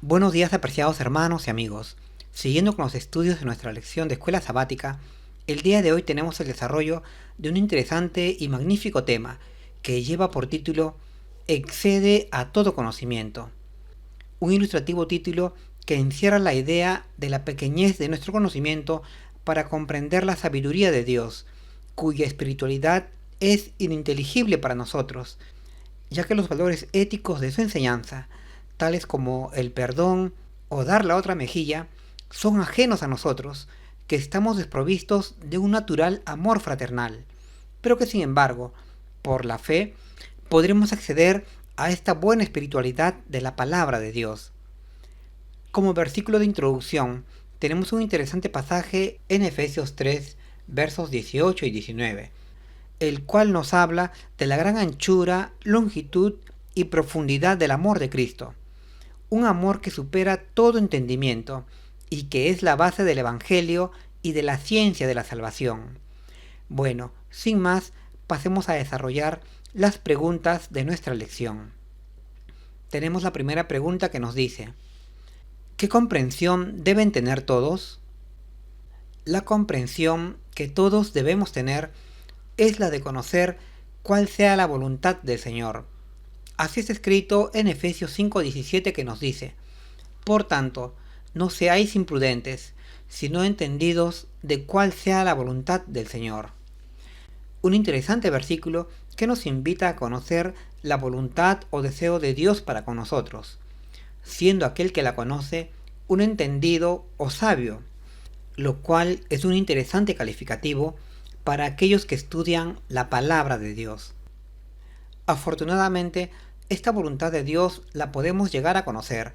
Buenos días, apreciados hermanos y amigos. Siguiendo con los estudios de nuestra lección de escuela sabática, el día de hoy tenemos el desarrollo de un interesante y magnífico tema que lleva por título Excede a todo conocimiento. Un ilustrativo título que encierra la idea de la pequeñez de nuestro conocimiento para comprender la sabiduría de Dios, cuya espiritualidad es ininteligible para nosotros, ya que los valores éticos de su enseñanza, tales como el perdón o dar la otra mejilla, son ajenos a nosotros, que estamos desprovistos de un natural amor fraternal, pero que sin embargo, por la fe, podremos acceder a esta buena espiritualidad de la palabra de Dios. Como versículo de introducción, tenemos un interesante pasaje en Efesios 3, versos 18 y 19, el cual nos habla de la gran anchura, longitud y profundidad del amor de Cristo. Un amor que supera todo entendimiento y que es la base del Evangelio y de la ciencia de la salvación. Bueno, sin más, pasemos a desarrollar las preguntas de nuestra lección. Tenemos la primera pregunta que nos dice: ¿qué comprensión deben tener todos? La comprensión que todos debemos tener es la de conocer cuál sea la voluntad del Señor. Así está escrito en Efesios 5:17, que nos dice: por tanto, no seáis imprudentes, sino entendidos de cuál sea la voluntad del Señor. Un interesante versículo que nos invita a conocer la voluntad o deseo de Dios para con nosotros, siendo aquel que la conoce un entendido o sabio, lo cual es un interesante calificativo para aquellos que estudian la palabra de Dios. Afortunadamente, esta voluntad de Dios la podemos llegar a conocer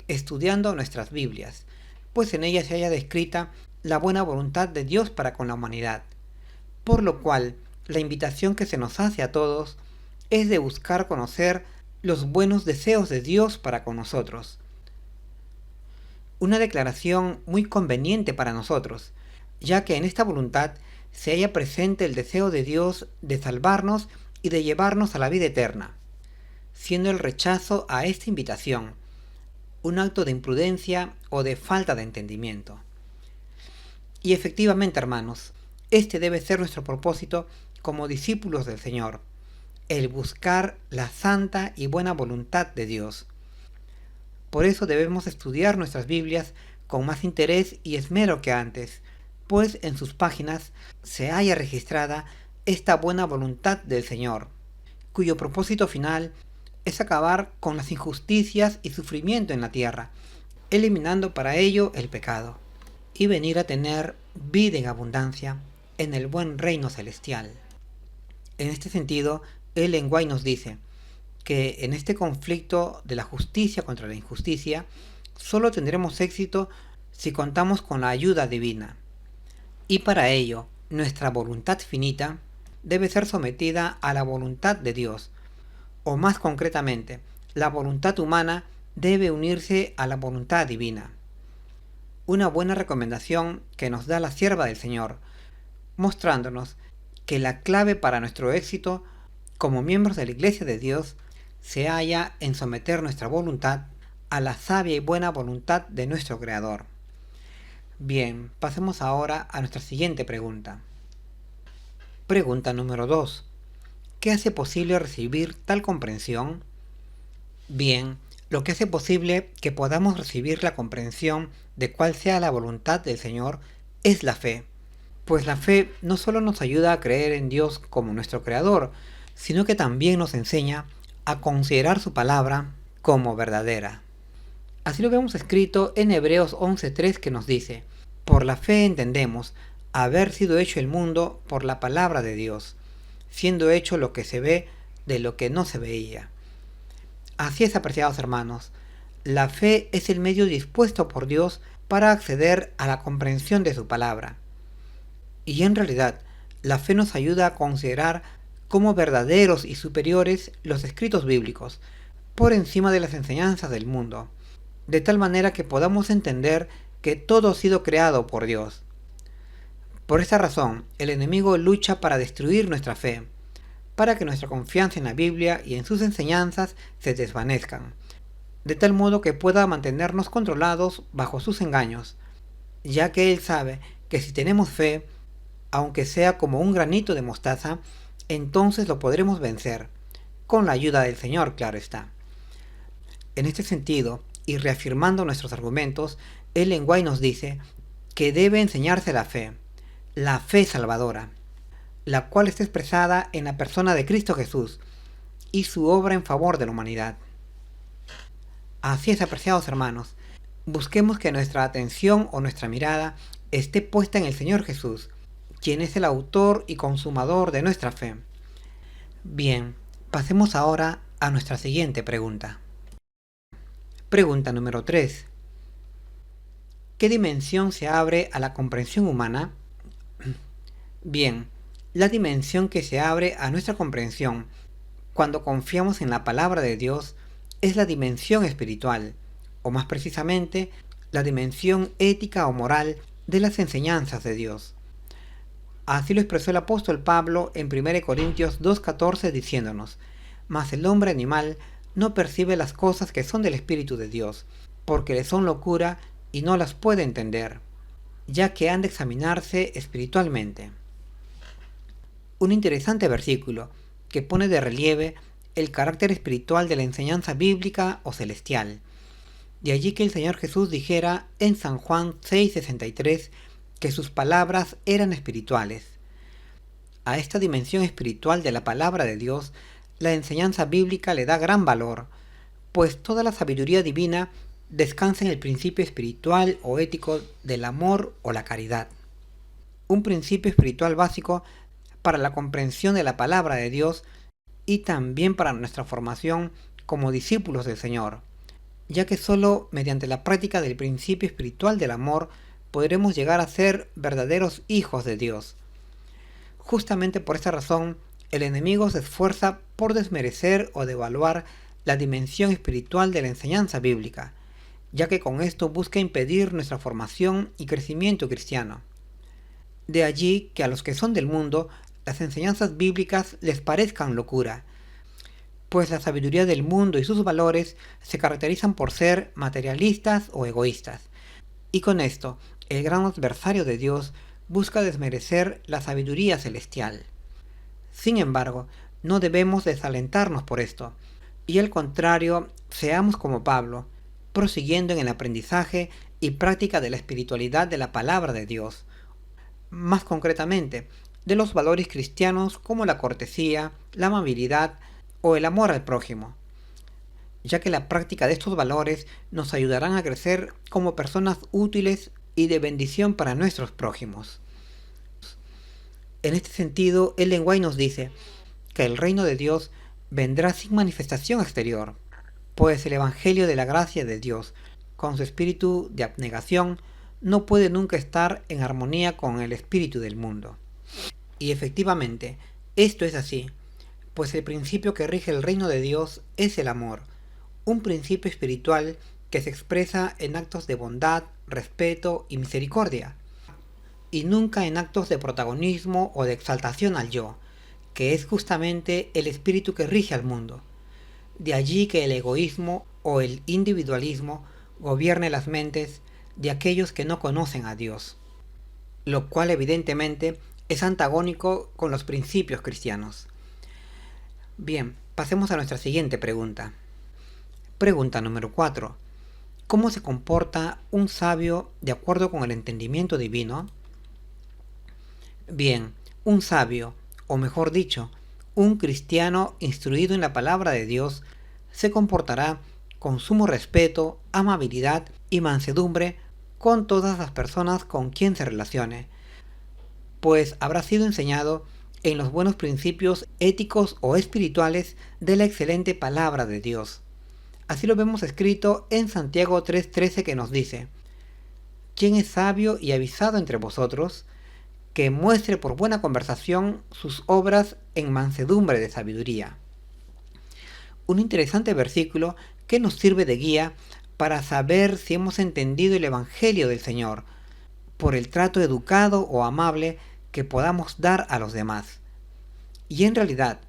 estudiando nuestras Biblias, pues en ella se halla descrita la buena voluntad de Dios para con la humanidad, por lo cual la invitación que se nos hace a todos es de buscar conocer los buenos deseos de Dios para con nosotros. Una declaración muy conveniente para nosotros, ya que en esta voluntad se halla presente el deseo de Dios de salvarnos y de llevarnos a la vida eterna, siendo el rechazo a esta invitación un acto de imprudencia o de falta de entendimiento. Y efectivamente, hermanos, este debe ser nuestro propósito como discípulos del Señor, el buscar la santa y buena voluntad de Dios. Por eso debemos estudiar nuestras Biblias con más interés y esmero que antes, pues en sus páginas se halla registrada esta buena voluntad del Señor, cuyo propósito final es acabar con las injusticias y sufrimiento en la tierra, eliminando para ello el pecado, y venir a tener vida en abundancia en el buen reino celestial. En este sentido, Ellen White nos dice que en este conflicto de la justicia contra la injusticia, solo tendremos éxito si contamos con la ayuda divina. Y para ello, nuestra voluntad finita debe ser sometida a la voluntad de Dios, o más concretamente, la voluntad humana debe unirse a la voluntad divina. Una buena recomendación que nos da la sierva del Señor, mostrándonos que la clave para nuestro éxito como miembros de la Iglesia de Dios se halla en someter nuestra voluntad a la sabia y buena voluntad de nuestro Creador. Bien, pasemos ahora a nuestra siguiente pregunta. Pregunta número 2. ¿Qué hace posible recibir tal comprensión? Bien, lo que hace posible que podamos recibir la comprensión de cuál sea la voluntad del Señor es la fe, pues la fe no solo nos ayuda a creer en Dios como nuestro Creador, sino que también nos enseña a considerar su palabra como verdadera. Así lo vemos escrito en Hebreos 11:3, que nos dice: por la fe entendemos haber sido hecho el mundo por la palabra de Dios, siendo hecho lo que se ve de lo que no se veía. Así es, apreciados hermanos, la fe es el medio dispuesto por Dios para acceder a la comprensión de su palabra. Y en realidad, la fe nos ayuda a considerar como verdaderos y superiores los escritos bíblicos, por encima de las enseñanzas del mundo, de tal manera que podamos entender que todo ha sido creado por Dios. Por esta razón, el enemigo lucha para destruir nuestra fe, para que nuestra confianza en la Biblia y en sus enseñanzas se desvanezcan, de tal modo que pueda mantenernos controlados bajo sus engaños, ya que Él sabe que si tenemos fe, aunque sea como un granito de mostaza, entonces lo podremos vencer, con la ayuda del Señor, claro está. En este sentido, y reafirmando nuestros argumentos, Ellen White nos dice que debe enseñarse la fe salvadora, la cual está expresada en la persona de Cristo Jesús y su obra en favor de la humanidad. Así es, apreciados hermanos, busquemos que nuestra atención o nuestra mirada esté puesta en el Señor Jesús, quien es el autor y consumador de nuestra fe. Bien, pasemos ahora a nuestra siguiente pregunta. Pregunta número 3. ¿Qué dimensión se abre a la comprensión humana? Bien, la dimensión que se abre a nuestra comprensión cuando confiamos en la palabra de Dios es la dimensión espiritual, o más precisamente, la dimensión ética o moral de las enseñanzas de Dios. Así lo expresó el apóstol Pablo en 1 Corintios 2:14 diciéndonos: «Mas el hombre animal no percibe las cosas que son del Espíritu de Dios, porque le son locura y no las puede entender, ya que han de examinarse espiritualmente». Un interesante versículo que pone de relieve el carácter espiritual de la enseñanza bíblica o celestial. De allí que el Señor Jesús dijera en San Juan 6:63 que sus palabras eran espirituales. A esta dimensión espiritual de la palabra de Dios, la enseñanza bíblica le da gran valor, pues toda la sabiduría divina descansa en el principio espiritual o ético del amor o la caridad. Un principio espiritual básico para la comprensión de la palabra de Dios y también para nuestra formación como discípulos del Señor, ya que solo mediante la práctica del principio espiritual del amor podremos llegar a ser verdaderos hijos de Dios. Justamente por esta razón, el enemigo se esfuerza por desmerecer o devaluar la dimensión espiritual de la enseñanza bíblica, ya que con esto busca impedir nuestra formación y crecimiento cristiano. De allí que a los que son del mundo, las enseñanzas bíblicas les parezcan locura, pues la sabiduría del mundo y sus valores se caracterizan por ser materialistas o egoístas, y con esto el gran adversario de Dios busca desmerecer la sabiduría celestial. Sin embargo, no debemos desalentarnos por esto, y al contrario, seamos como Pablo, prosiguiendo en el aprendizaje y práctica de la espiritualidad de la palabra de Dios, más concretamente, de los valores cristianos como la cortesía, la amabilidad o el amor al prójimo, ya que la práctica de estos valores nos ayudarán a crecer como personas útiles y de bendición para nuestros prójimos. En este sentido, Ellen White nos dice que el reino de Dios vendrá sin manifestación exterior, pues el Evangelio de la gracia de Dios, con su espíritu de abnegación, no puede nunca estar en armonía con el espíritu del mundo. Y efectivamente, esto es así, pues el principio que rige el reino de Dios es el amor, un principio espiritual que se expresa en actos de bondad, respeto y misericordia, y nunca en actos de protagonismo o de exaltación al yo, que es justamente el espíritu que rige al mundo. De allí que el egoísmo o el individualismo gobierne las mentes de aquellos que no conocen a Dios, lo cual evidentemente es antagónico con los principios cristianos. Bien, pasemos a nuestra siguiente pregunta. Pregunta número 4. ¿Cómo se comporta un sabio de acuerdo con el entendimiento divino? Bien, un sabio, o mejor dicho, un cristiano instruido en la palabra de Dios, se comportará con sumo respeto, amabilidad y mansedumbre con todas las personas con quien se relacione, pues habrá sido enseñado en los buenos principios éticos o espirituales de la excelente palabra de Dios. Así lo vemos escrito en Santiago 3:13 que nos dice: «¿Quién es sabio y avisado entre vosotros? Que muestre por buena conversación sus obras en mansedumbre de sabiduría». Un interesante versículo que nos sirve de guía para saber si hemos entendido el Evangelio del Señor, por el trato educado o amable que podamos dar a los demás. Y en realidad,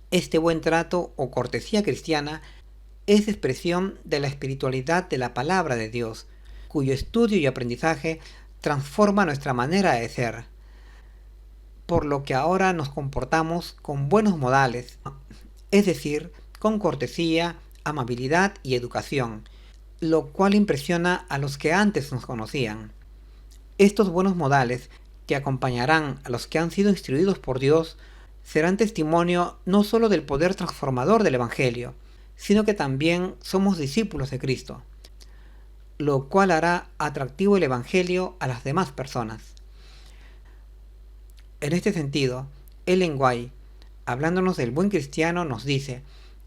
este buen trato o cortesía cristiana es expresión de la espiritualidad de la palabra de Dios, cuyo estudio y aprendizaje transforma nuestra manera de ser, por lo que ahora nos comportamos con buenos modales, es decir, con cortesía, amabilidad y educación, lo cual impresiona a los que antes nos conocían. Estos buenos modales, que acompañarán a los que han sido instruidos por Dios, serán testimonio no solo del poder transformador del Evangelio, sino que también somos discípulos de Cristo, lo cual hará atractivo el Evangelio a las demás personas. En este sentido, Ellen White, hablándonos del buen cristiano, nos dice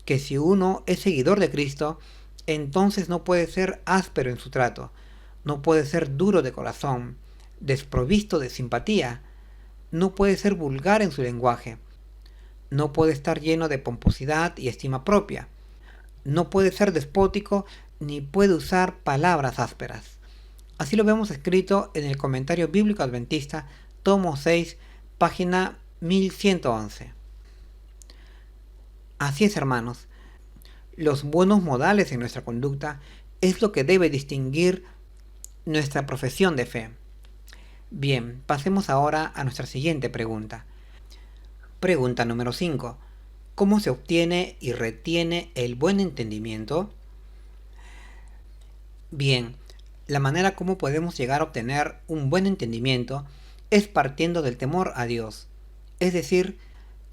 que si uno es seguidor de Cristo, entonces no puede ser áspero en su trato, no puede ser duro de corazón, desprovisto de simpatía, no puede ser vulgar en su lenguaje, no puede estar lleno de pomposidad y estima propia, no puede ser despótico ni puede usar palabras ásperas. Así lo vemos escrito en el Comentario Bíblico Adventista, tomo 6, página 1111. Así es, hermanos, los buenos modales en nuestra conducta es lo que debe distinguir nuestra profesión de fe. Bien, pasemos ahora a nuestra siguiente pregunta. Pregunta número 5. ¿Cómo se obtiene y retiene el buen entendimiento? Bien, la manera como podemos llegar a obtener un buen entendimiento es partiendo del temor a Dios, es decir,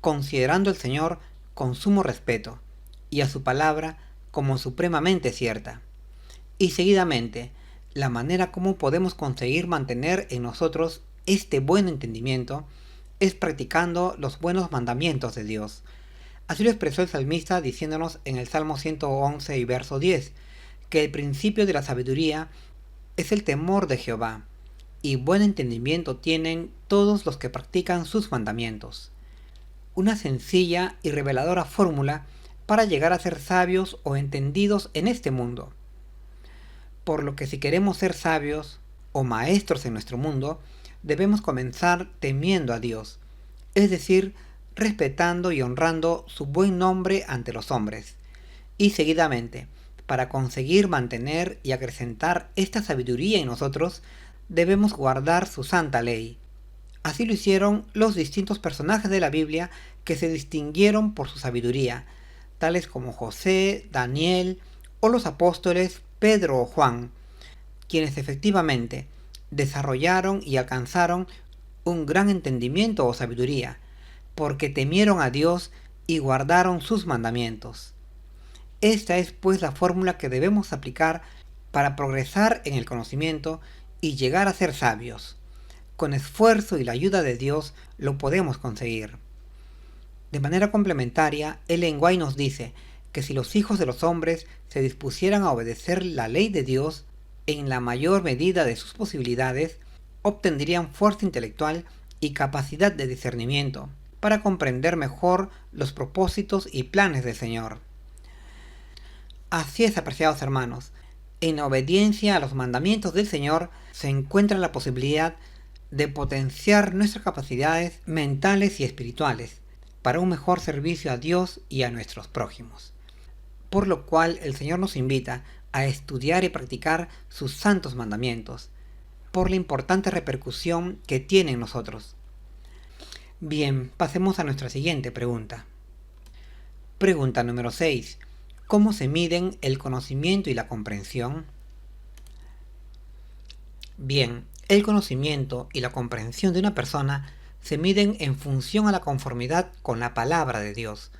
considerando al Señor con sumo respeto y a su palabra como supremamente cierta. Y seguidamente, la manera como podemos conseguir mantener en nosotros este buen entendimiento es practicando los buenos mandamientos de Dios. Así lo expresó el salmista diciéndonos en el Salmo 111 y verso 10, que el principio de la sabiduría es el temor de Jehová, y buen entendimiento tienen todos los que practican sus mandamientos. Una sencilla y reveladora fórmula para llegar a ser sabios o entendidos en este mundo. Por lo que si queremos ser sabios o maestros en nuestro mundo, debemos comenzar temiendo a Dios, es decir, respetando y honrando su buen nombre ante los hombres. Y seguidamente, para conseguir mantener y acrecentar esta sabiduría en nosotros, debemos guardar su santa ley. Así lo hicieron los distintos personajes de la Biblia que se distinguieron por su sabiduría, tales como José, Daniel o los apóstoles Pedro o Juan, quienes efectivamente desarrollaron y alcanzaron un gran entendimiento o sabiduría, porque temieron a Dios y guardaron sus mandamientos. Esta es pues la fórmula que debemos aplicar para progresar en el conocimiento y llegar a ser sabios. Con esfuerzo y la ayuda de Dios lo podemos conseguir. De manera complementaria, Ellen White nos dice que si los hijos de los hombres se dispusieran a obedecer la ley de Dios en la mayor medida de sus posibilidades, obtendrían fuerza intelectual y capacidad de discernimiento para comprender mejor los propósitos y planes del Señor. Así es, apreciados hermanos, en obediencia a los mandamientos del Señor se encuentra la posibilidad de potenciar nuestras capacidades mentales y espirituales para un mejor servicio a Dios y a nuestros prójimos. Por lo cual el Señor nos invita a estudiar y practicar sus santos mandamientos, por la importante repercusión que tiene en nosotros. Bien, pasemos a nuestra siguiente pregunta. Pregunta número 6. ¿Cómo se miden el conocimiento y la comprensión? Bien, el conocimiento y la comprensión de una persona se miden en función a la conformidad con la palabra de Dios,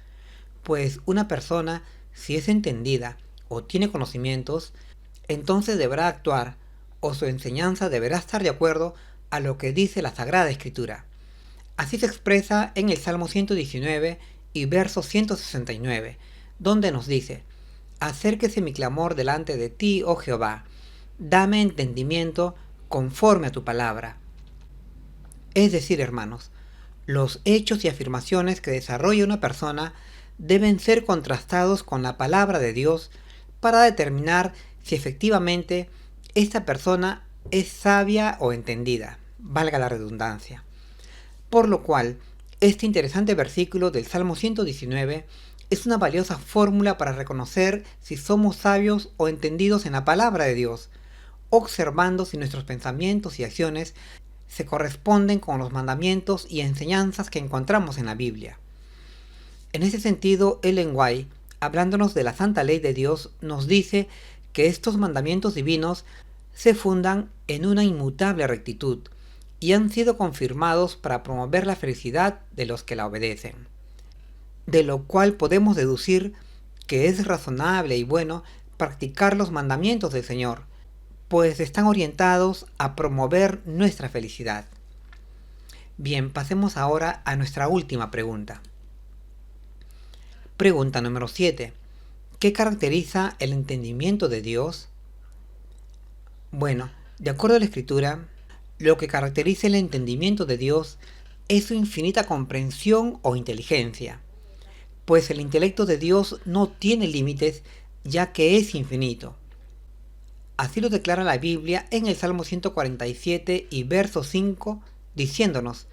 pues una persona, si es entendida o tiene conocimientos, entonces deberá actuar o su enseñanza deberá estar de acuerdo a lo que dice la Sagrada Escritura. Así se expresa en el Salmo 119 y verso 169, donde nos dice: acérquese mi clamor delante de ti, oh Jehová, dame entendimiento conforme a tu palabra. Es decir, hermanos, los hechos y afirmaciones que desarrolla una persona deben ser contrastados con la palabra de Dios para determinar si efectivamente esta persona es sabia o entendida, valga la redundancia. Por lo cual, este interesante versículo del Salmo 119 Es una valiosa fórmula para reconocer si somos sabios o entendidos en la palabra de Dios, observando si nuestros pensamientos y acciones se corresponden con los mandamientos y enseñanzas que encontramos en la Biblia. En ese sentido, Ellen White, hablándonos de la santa ley de Dios, nos dice que estos mandamientos divinos se fundan en una inmutable rectitud y han sido confirmados para promover la felicidad de los que la obedecen. De lo cual podemos deducir que es razonable y bueno practicar los mandamientos del Señor, pues están orientados a promover nuestra felicidad. Bien, pasemos ahora a nuestra última pregunta. Pregunta número 7. ¿Qué caracteriza el entendimiento de Dios? Bueno, de acuerdo a la Escritura, lo que caracteriza el entendimiento de Dios es su infinita comprensión o inteligencia, pues el intelecto de Dios no tiene límites, ya que es infinito. Así lo declara la Biblia en el Salmo 147 y verso 5, diciéndonos: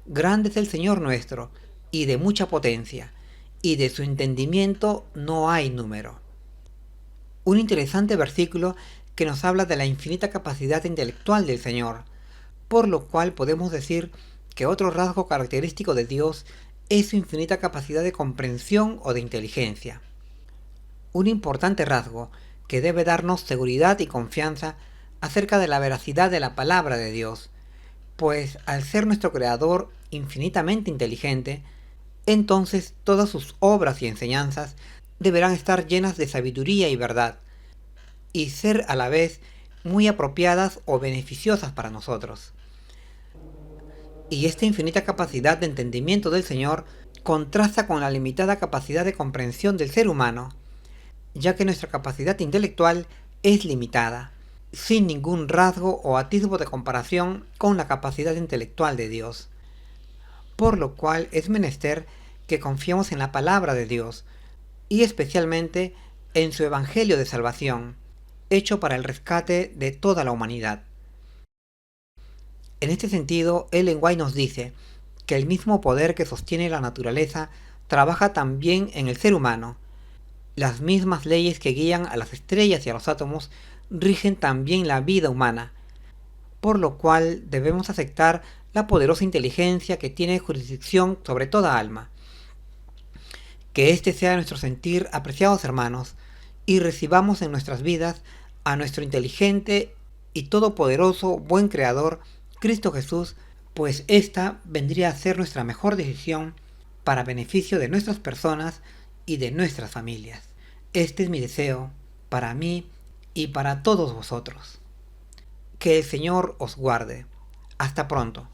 Grande es el Señor nuestro, y de mucha potencia, y de su entendimiento no hay número. Un interesante versículo que nos habla de la infinita capacidad intelectual del Señor, por lo cual podemos decir que otro rasgo característico de Dios es su infinita capacidad de comprensión o de inteligencia. Un importante rasgo que debe darnos seguridad y confianza acerca de la veracidad de la palabra de Dios, pues al ser nuestro Creador infinitamente inteligente, entonces todas sus obras y enseñanzas deberán estar llenas de sabiduría y verdad, y ser a la vez muy apropiadas o beneficiosas para nosotros. Y esta infinita capacidad de entendimiento del Señor contrasta con la limitada capacidad de comprensión del ser humano, ya que nuestra capacidad intelectual es limitada, sin ningún rasgo o atisbo de comparación con la capacidad intelectual de Dios. Por lo cual es menester que confiemos en la palabra de Dios, y especialmente en su Evangelio de salvación, hecho para el rescate de toda la humanidad. En este sentido, Ellen White nos dice que el mismo poder que sostiene la naturaleza trabaja también en el ser humano. Las mismas leyes que guían a las estrellas y a los átomos rigen también la vida humana, por lo cual debemos aceptar la poderosa inteligencia que tiene jurisdicción sobre toda alma. Que este sea nuestro sentir, apreciados hermanos, y recibamos en nuestras vidas a nuestro inteligente y todopoderoso buen Creador, Cristo Jesús, pues esta vendría a ser nuestra mejor decisión para beneficio de nuestras personas y de nuestras familias. Este es mi deseo para mí y para todos vosotros. Que el Señor os guarde. Hasta pronto.